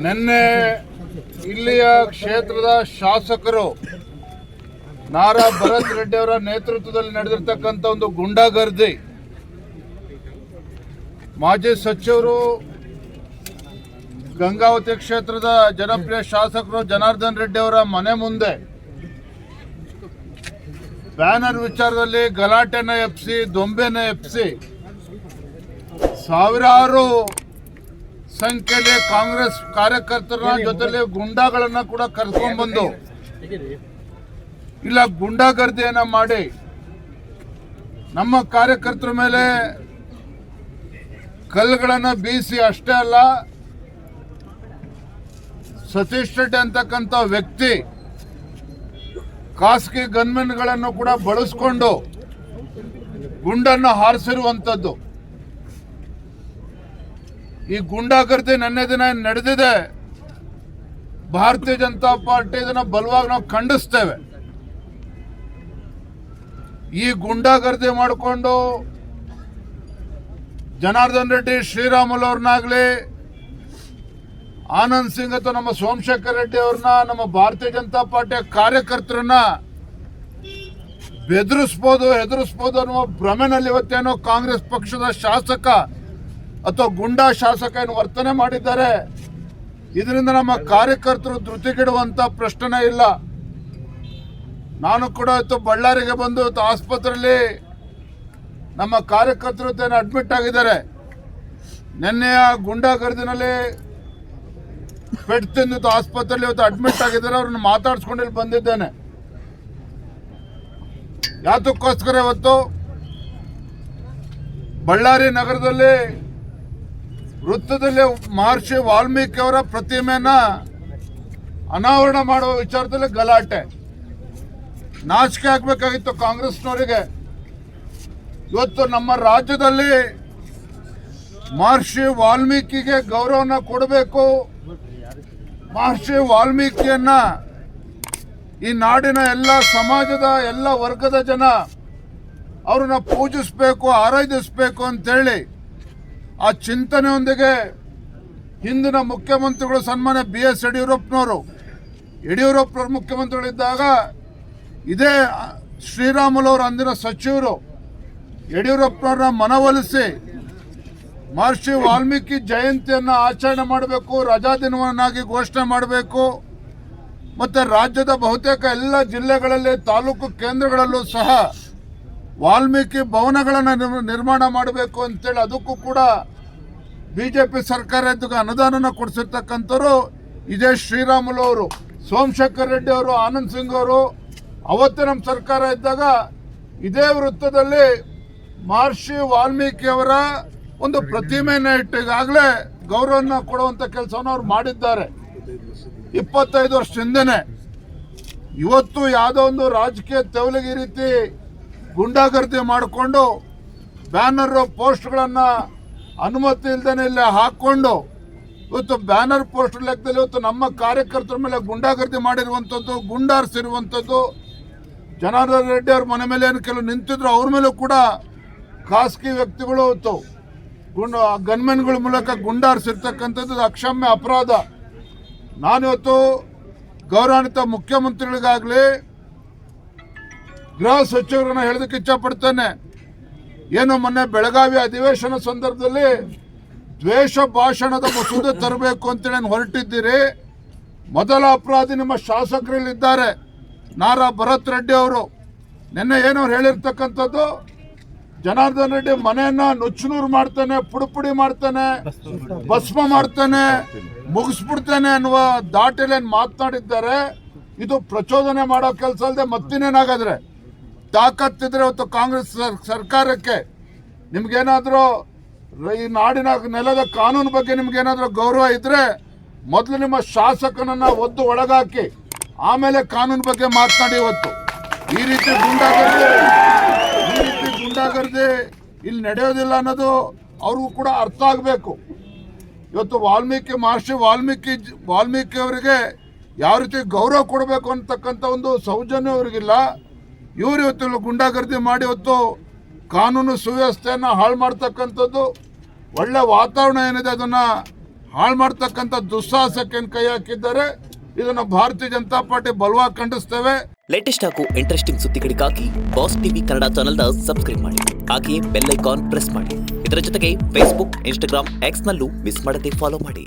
ನಿನ್ನೆ ಇಲ್ಲಿಯ ಕ್ಷೇತ್ರದ ಶಾಸಕರು ನಾರಾ ಭರತ್ ರೆಡ್ಡಿ ಅವರ ನೇತೃತ್ವದಲ್ಲಿ ನಡೆದಿರ್ತಕ್ಕಂಥ ಒಂದು ಗುಂಡಾಗರ್ದಿ, ಮಾಜಿ ಸಚಿವರು ಗಂಗಾವತಿ ಕ್ಷೇತ್ರದ ಜನಪ್ರಿಯ ಶಾಸಕರು ಜನಾರ್ದನ್ ರೆಡ್ಡಿ ಅವರ ಮನೆ ಮುಂದೆ ಬ್ಯಾನರ್ ವಿಚಾರದಲ್ಲಿ ಗಲಾಟೆನ ಎಬ್ಬಿಸಿ, ದೊಂಬೆನ ಎಬ್ಬಿಸಿ ಸಾವಿರಾರು ಸಂಖ್ಯೆಯಲ್ಲಿ ಕಾಂಗ್ರೆಸ್ ಕಾರ್ಯಕರ್ತರ ಜೊತೆಲಿ ಗುಂಡಾಗಳನ್ನ ಕೂಡ ಕರ್ಕೊಂಡ್ಬಂದು ಇಲ್ಲ ಗುಂಡಾಗರ್ದಿಯನ್ನ ಮಾಡಿ ನಮ್ಮ ಕಾರ್ಯಕರ್ತರ ಮೇಲೆ ಕಲ್ಲುಗಳನ್ನು ಬೀಸಿ, ಅಷ್ಟೇ ಅಲ್ಲ ಸತೀಶ್ ರೆಡ್ಡಿ ಅಂತಕ್ಕಂಥ ವ್ಯಕ್ತಿ ಖಾಸಗಿ ಗನ್ಮೆನ್ಗಳನ್ನು ಕೂಡ ಬಳಸ್ಕೊಂಡು ಗುಂಡನ್ನು ಹಾರಿಸಿರುವಂಥದ್ದು. ಈ ಗುಂಡಾಗರ್ದಿ ನೆನ್ನೆ ದಿನ ನಡೆದಿದೆ. ಭಾರತೀಯ ಜನತಾ ಪಾರ್ಟಿ ಇದನ್ನು ಬಲವಾಗಿ ನಾವು ಖಂಡಿಸ್ತೇವೆ. ಈ ಗುಂಡಾಗರ್ದಿ ಮಾಡಿಕೊಂಡು ಜನಾರ್ದನ್ ರೆಡ್ಡಿ, ಶ್ರೀರಾಮುಲು ಅವ್ರನ್ನಾಗಲಿ, ಆನಂದ್ ಸಿಂಗ್ ಅಥವಾ ನಮ್ಮ ಸೋಮಶೇಖರ್ ರೆಡ್ಡಿ ಅವ್ರನ್ನ, ನಮ್ಮ ಭಾರತೀಯ ಜನತಾ ಪಾರ್ಟಿಯ ಕಾರ್ಯಕರ್ತರನ್ನ ಹೆದರಿಸ್ಬೋದು ಅನ್ನುವ ಭ್ರಮೆನಲ್ಲಿ ಇವತ್ತೇನೋ ಕಾಂಗ್ರೆಸ್ ಪಕ್ಷದ ಶಾಸಕ ಅಥವಾ ಗುಂಡಾ ಶಾಸಕ ಏನು ವರ್ತನೆ ಮಾಡಿದ್ದಾರೆ. ಇದರಿಂದ ನಮ್ಮ ಕಾರ್ಯಕರ್ತರು ಧೃತಿಗೆಡುವಂತ ಪ್ರಶ್ನೆ ಇಲ್ಲ. ನಾನು ಕೂಡ ಇವತ್ತು ಬಳ್ಳಾರಿಗೆ ಬಂದು ಇವತ್ತು ಆಸ್ಪತ್ರೆಯಲ್ಲಿ ನಮ್ಮ ಕಾರ್ಯಕರ್ತರು ಏನು ಅಡ್ಮಿಟ್ ಆಗಿದ್ದಾರೆ. ನಿನ್ನೆಯ ಗುಂಡಾಗರ್ದಿನಲ್ಲಿ ಪೆಟ್ಟು ತಿಂದು ಆಸ್ಪತ್ರೆಯಲ್ಲಿ ಇವತ್ತು ಅಡ್ಮಿಟ್ ಆಗಿದ್ದಾರೆ. ಅವ್ರನ್ನ ಮಾತಾಡ್ಸ್ಕೊಂಡು ಇಲ್ಲಿ ಬಂದಿದ್ದೇನೆ. ಯಾತಕ್ಕೋಸ್ಕರ ಇವತ್ತು ಬಳ್ಳಾರಿ ನಗರದಲ್ಲಿ ವೃತ್ತದಲ್ಲಿ ಮಹರ್ಷಿ ವಾಲ್ಮೀಕಿ ಅವರ ಪ್ರತಿಮೆಯನ್ನ ಅನಾವರಣ ಮಾಡುವ ವಿಚಾರದಲ್ಲಿ ಗಲಾಟೆ. ನಾಚಿಕೆ ಆಗ್ಬೇಕಾಗಿತ್ತು ಕಾಂಗ್ರೆಸ್ನವರಿಗೆ. ಇವತ್ತು ನಮ್ಮ ರಾಜ್ಯದಲ್ಲಿ ಮಹರ್ಷಿ ವಾಲ್ಮೀಕಿಗೆ ಗೌರವನ ಕೊಡಬೇಕು. ಮಹರ್ಷಿ ವಾಲ್ಮೀಕಿಯನ್ನ ಈ ನಾಡಿನ ಎಲ್ಲ ಸಮಾಜದ ಎಲ್ಲ ವರ್ಗದ ಜನ ಅವ್ರನ್ನ ಪೂಜಿಸಬೇಕು, ಆರಾಧಿಸಬೇಕು ಅಂತೇಳಿ ಆ ಚಿಂತನೆಯೊಂದಿಗೆ ಹಿಂದಿನ ಮುಖ್ಯಮಂತ್ರಿಗಳು ಸನ್ಮಾನ್ಯ BS ಯಡಿಯೂರಪ್ಪನವರು ಮುಖ್ಯಮಂತ್ರಿಗಳಿದ್ದಾಗ ಇದೇ ಶ್ರೀರಾಮುಲು ಅವರು ಅಂದಿನ ಸಚಿವರು ಯಡಿಯೂರಪ್ಪನವ್ರನ್ನ ಮನವೊಲಿಸಿ ಮಹರ್ಷಿ ವಾಲ್ಮೀಕಿ ಜಯಂತಿಯನ್ನು ಆಚರಣೆ ಮಾಡಬೇಕು, ರಜಾ ದಿನವನ್ನಾಗಿ ಘೋಷಣೆ ಮಾಡಬೇಕು, ಮತ್ತು ರಾಜ್ಯದ ಬಹುತೇಕ ಎಲ್ಲ ಜಿಲ್ಲೆಗಳಲ್ಲಿ ತಾಲೂಕು ಕೇಂದ್ರಗಳಲ್ಲೂ ಸಹ ವಾಲ್ಮೀಕಿ ಭವನಗಳನ್ನು ನಿರ್ಮಾಣ ಮಾಡಬೇಕು ಅಂತೇಳಿ ಅದಕ್ಕೂ ಕೂಡ BJP ಸರ್ಕಾರ ಅನುದಾನನ ಕೊಡಿಸಿರ್ತಕ್ಕಂಥವ್ರು ಇದೇ ಶ್ರೀರಾಮುಲು ಅವರು, ಸೋಮಶೇಖರ್ ರೆಡ್ಡಿ ಅವರು, ಆನಂದ್ ಸಿಂಗ್ ಅವರು. ಅವತ್ತು ನಮ್ಮ ಸರ್ಕಾರ ಇದ್ದಾಗ ಇದೇ ವೃತ್ತದಲ್ಲಿ ಮಹರ್ಷಿ ವಾಲ್ಮೀಕಿ ಅವರ ಒಂದು ಪ್ರತಿಮೆಯನ್ನು ಇಟ್ಟು ಈಗಾಗಲೇ ಗೌರವನ ಕೊಡುವಂಥ ಕೆಲಸವನ್ನು ಅವ್ರು ಮಾಡಿದ್ದಾರೆ 25 ವರ್ಷ ಹಿಂದೆನೆ. ಇವತ್ತು ಯಾವುದೋ ಒಂದು ರಾಜಕೀಯ ತೆವಲಿಗೆ ಈ ರೀತಿ ಗುಂಡಾಗರ್ದಿ ಮಾಡಿಕೊಂಡು ಬ್ಯಾನರ್ ಪೋಸ್ಟ್ಗಳನ್ನು ಅನುಮತಿ ಇಲ್ದೇನೆ ಇಲ್ಲಿ ಹಾಕ್ಕೊಂಡು ಇವತ್ತು ಬ್ಯಾನರ್ ಪೋಸ್ಟ್ ಲೆಕ್ಕದಲ್ಲಿ ಇವತ್ತು ನಮ್ಮ ಕಾರ್ಯಕರ್ತರ ಮೇಲೆ ಗುಂಡಾಗರ್ದಿ ಮಾಡಿರುವಂಥದ್ದು, ಗುಂಡಾರಿಸಿರುವಂಥದ್ದು. ಜನಾರ್ದನ್ ರೆಡ್ಡಿ ಅವ್ರ ಮನೆ ಮೇಲೆ ಏನು ಕೆಲವು ನಿಂತಿದ್ರು, ಅವ್ರ ಮೇಲೂ ಕೂಡ ಖಾಸಗಿ ವ್ಯಕ್ತಿಗಳು ಇವತ್ತು ಗನ್ಮೆನ್ಗಳ ಮೂಲಕ ಗುಂಡಾರಿಸಿರ್ತಕ್ಕಂಥದ್ದು ಅಕ್ಷಮ್ಯ ಅಪರಾಧ. ನಾನಿವತ್ತು ಗೌರವಾನ್ವಿತ ಮುಖ್ಯಮಂತ್ರಿಗಳಿಗಾಗಲಿ ಗೃಹ ಸಚಿವರನ್ನ ಹೇಳೋದಕ್ಕೆ ಇಚ್ಛಪಡ್ತೇನೆ. ಏನು ಮೊನ್ನೆ ಬೆಳಗಾವಿ ಅಧಿವೇಶನ ಸಂದರ್ಭದಲ್ಲಿ ದ್ವೇಷ ಭಾಷಣದ ಮಸೂದೆ ತರಬೇಕು ಅಂತೇಳಿ ಹೊರಟಿದ್ದೀರಿ. ಮೊದಲ ಅಪರಾಧಿ ನಿಮ್ಮ ಶಾಸಕರಲ್ಲಿದ್ದಾರೆ ನಾರಾ ಭರತ್ ರೆಡ್ಡಿ ಅವರು. ನಿನ್ನೆ ಏನವ್ರು ಹೇಳಿರ್ತಕ್ಕಂಥದ್ದು, ಜನಾರ್ದನ್ ರೆಡ್ಡಿ ಮನೆಯನ್ನ ನುಚ್ಚುನೂರು ಮಾಡ್ತಾನೆ, ಪುಡಿ ಮಾಡ್ತಾನೆ, ಭಸ್ಮ ಮಾಡ್ತಾನೆ, ಮುಗಿಸ್ಬಿಡ್ತಾನೆ ಅನ್ನುವ ದಾಟಿಯಲ್ಲಿ ಮಾತನಾಡಿದ್ದಾರೆ. ಇದು ಪ್ರಚೋದನೆ ಮಾಡೋ ಕೆಲಸ ಅಲ್ಲದೆ ಮತ್ತಿನೇನಾಗಾದ್ರೆ ತಾಕತ್ತಿದ್ರೆ ಇವತ್ತು ಕಾಂಗ್ರೆಸ್ ಸರ್ಕಾರಕ್ಕೆ ನಿಮ್ಗೇನಾದರೂ ಈ ನಾಡಿನ ನೆಲದ ಕಾನೂನು ಬಗ್ಗೆ ನಿಮ್ಗೇನಾದರೂ ಗೌರವ ಇದ್ರೆ ಮೊದಲು ನಿಮ್ಮ ಶಾಸಕನನ್ನ ಒದ್ದು ಒಳಗಾಕಿ ಆಮೇಲೆ ಕಾನೂನು ಬಗ್ಗೆ ಮಾತನಾಡಿ. ಇವತ್ತು ಈ ರೀತಿ ಗುಂಡಾಗರ್ದಿ ಇಲ್ಲಿ ನಡೆಯೋದಿಲ್ಲ ಅನ್ನೋದು ಅವ್ರಿಗೂ ಕೂಡ ಅರ್ಥ ಆಗಬೇಕು. ಇವತ್ತು ಮಹರ್ಷಿ ವಾಲ್ಮೀಕಿ ಅವರಿಗೆ ಯಾವ ರೀತಿ ಗೌರವ ಕೊಡಬೇಕು ಅಂತಕ್ಕಂಥ ಒಂದು ಸೌಜನ್ಯ ಅವರಿಗಿಲ್ಲ. ಇವರು ಇವತ್ತು ಗುಂಡಾಗರ್ದಿ ಮಾಡಿ ಇವತ್ತು ಕಾನೂನು ಸುವ್ಯವಸ್ಥೆಯನ್ನು ಹಾಳು ಮಾಡ್ತಕ್ಕಂಥದ್ದು. ಒಳ್ಳೆ ವಾತಾವರಣ ಏನಿದೆ ಅದನ್ನು ಹಾಳು ಮಾಡ್ತಕ್ಕಂಥ ದುಸ್ಸಾಹಸಕ್ಕೆ ಕೈ ಹಾಕಿದ್ದಾರೆ. ಇದನ್ನು ಭಾರತೀಯ ಜನತಾ ಪಾರ್ಟಿ ಬಲವಾಗಿ ಖಂಡಿಸ್ತೇವೆ. ಲೇಟೆಸ್ಟ್ ಹಾಗೂ ಇಂಟ್ರೆಸ್ಟಿಂಗ್ ಸುದ್ದಿಗಳಿಗಾಗಿ ಬಾಸ್ ಟಿವಿ ಕನ್ನಡ ಚಾನೆಲ್ನ ಸಬ್ಸ್ಕ್ರೈಬ್ ಮಾಡಿ. ಹಾಗೆಯೇ ಬೆಲ್ ಐಕಾನ್ ಪ್ರೆಸ್ ಮಾಡಿ. ಇದರ ಜೊತೆಗೆ ಫೇಸ್ಬುಕ್, ಇನ್ಸ್ಟಾಗ್ರಾಮ್, ಎಕ್ಸ್ನಲ್ಲೂ ಮಿಸ್ ಮಾಡದೆ ಫಾಲೋ ಮಾಡಿ.